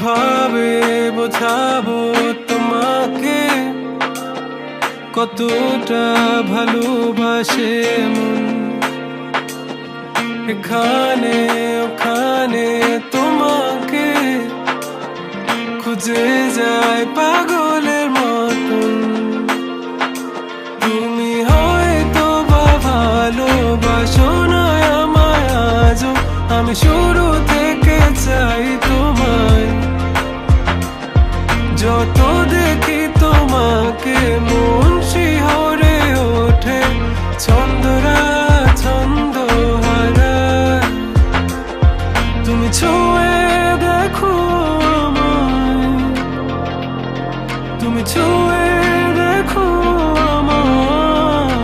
কিভাবে বোঝাবো তোমাকে কতটা ভালোবাসে মন। এখানে ওখানে তোমাকে খুঁজে যায় পাগলের মতন। তুমি হয়তো বা ভালোবাসো না আমায় আজও, আমি শুরু থেকে চাই তোমায়। যত দেখি তোমাকে মন শিহরে ওঠে, ছন্দরা ছন্দ হারায়। তুমি ছুঁয়ে দেখো আমায়, তুমি ছুঁয়ে দেখো আমায়,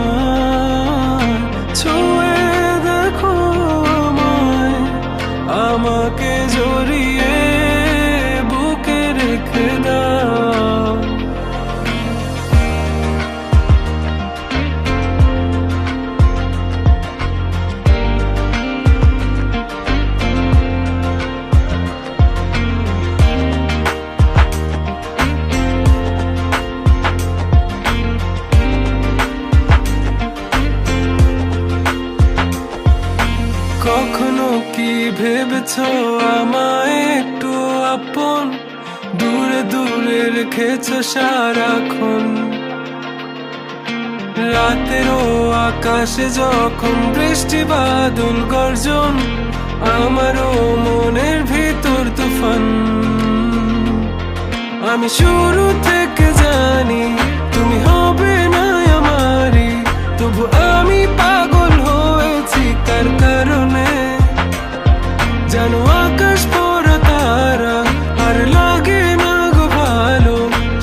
ছুঁয়ে দেখো আমায়। আমাকে জড়িয়ে বুকে রেখে দাও। কখনো কি ভেবেছো আমায় একটু আপন, দূরে দূরে রেখেছো সারাক্ষণ। রাতেরও আকাশে যখন বৃষ্টি বাদল গর্জন, আমারও মনের ভিতর তুফান। আমি শুরু থেকে জানি তুমি হবে না আমারই, তবু আমি পাগল হয়েছি তার কারণে। জানো আকাশ পড়া তারা আর লাগে না গো ভালো,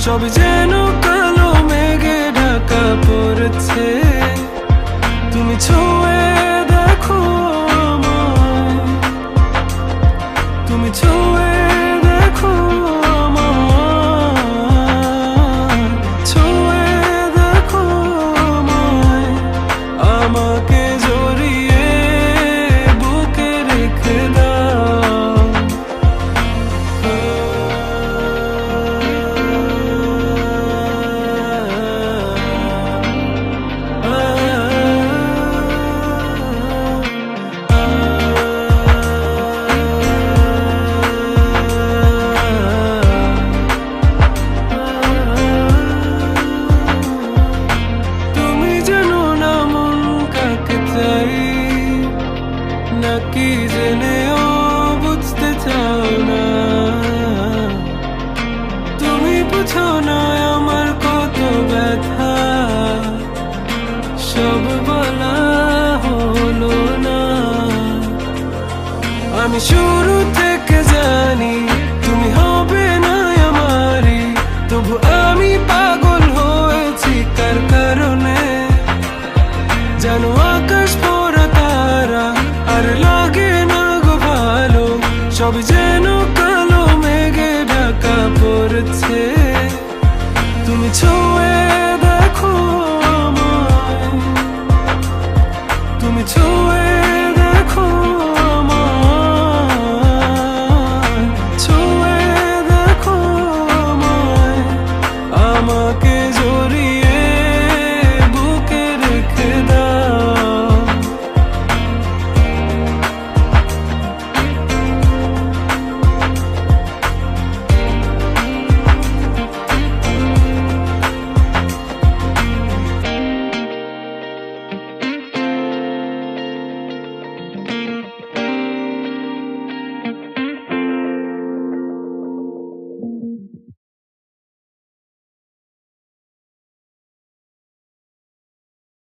সব যেন কালো মেঘে ঢাকা পড়েছে। তুমি ছুঁয়ে দেখো আমায়, তুমি ছুঁয়ে দেখো আমায়, ছুঁয়ে দেখো আমায়। আমাকে জড়িয়ে বুকে রেখে দাও। তুমি জানো না মন কাকে চাই, নাকি জেনেও বুঝতে চাও না। তুমি বুঝো না আমার কত ব্যথা, সব বলা হলো না। আমি শুরু